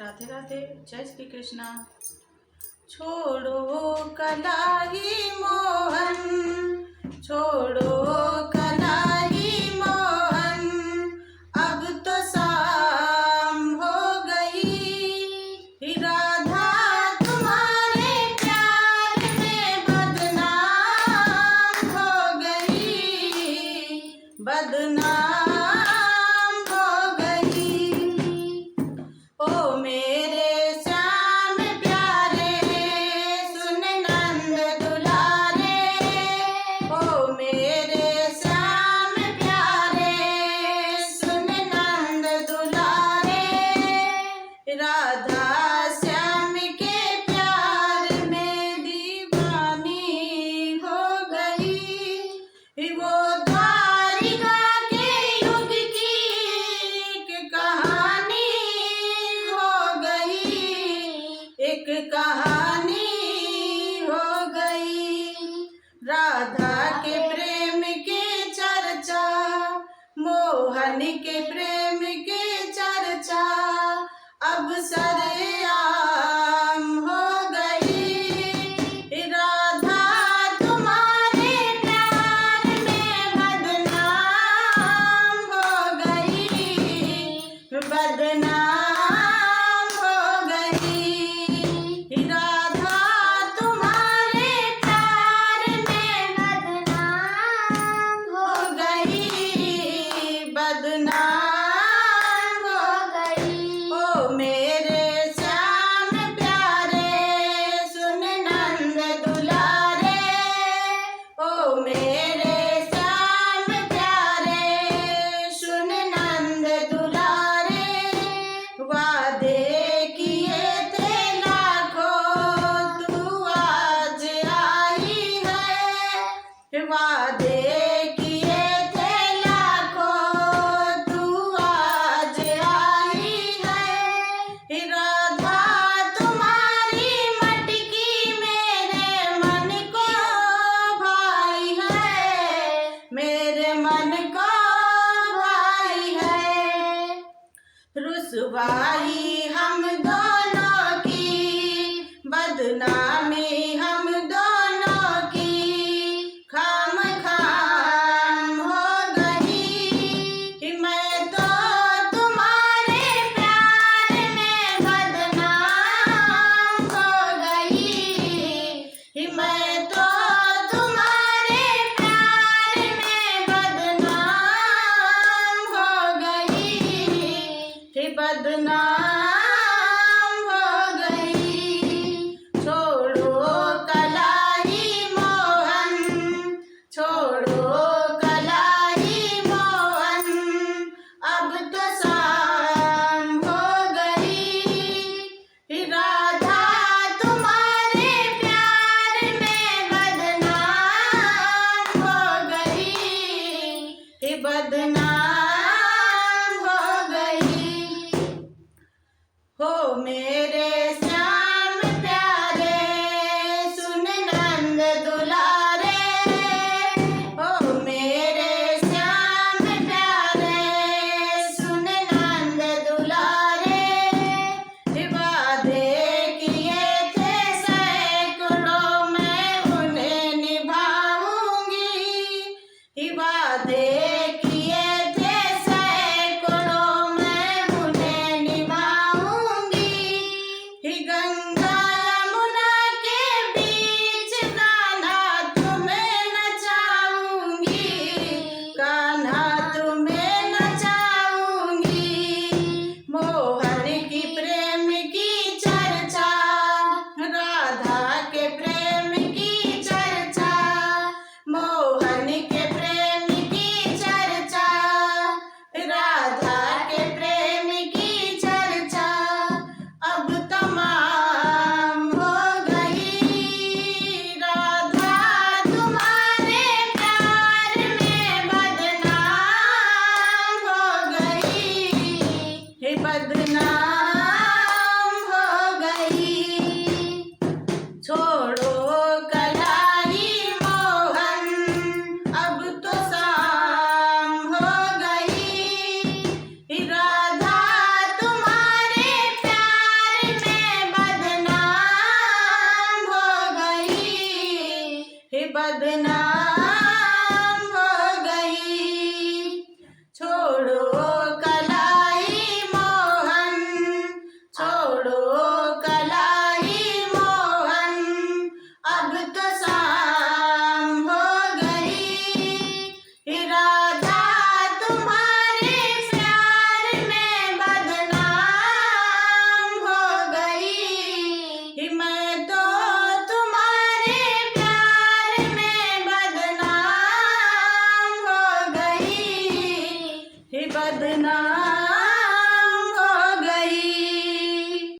राधे राधे, जय श्री कृष्णा। छोड़ो कलाई मोहन, छोड़ो कलाई मोहन, अब तो शाम हो गई। राधा तुम्हारे प्यार में बदनाम हो गई, बदनाम हो गई। ओ मेरे श्याम प्यारे, सुन नंद दुलारे, ओ मेरे श्याम प्यारे, सुन नंद दुलारे। राधा श्याम के प्यार में दीवानी हो गई। वो द्वारिका के युग की एक कहानी हो गई, एक कहानी हो गई। राधा के प्रेम की चर्चा, मोहन के प्रेम की चर्चा अब सरेआम हो गई। राधा तुम्हारे प्यार में बदनाम हो गई, बदनाम हो गई। राधा तुम्हारे प्यार में बदनाम हो गई, बदनाम हो गई। ओ मेरे श्याम प्यारे, सुन नंद दुलारे, ओ मेरे श्याम प्यारे, सुन नंद दुलारे। वादे किए थे लाखों, तू आज आई है। वादे किए थे लाखों, तू आज आई है। राधा तुम्हारी मटकी मेरे मन को भाई है, मेरे मन को भाई है। रुसवाई हम दोनों की, बदनामी हम दोनों की खामखाम हो गई। मैं तो तुम्हारे प्यार में बदनाम हो गई, मैं तो तुम्हारे प्यार में बदनाम हो गई, बदनाम हो गई। छोड़ो कलाई मोहन, छोड़ो कलाई मोहन, अब तो शाम हो गई। राधा तुम्हारे प्यार में बदनाम हो गई, बदनाम हो गई। हो मेरे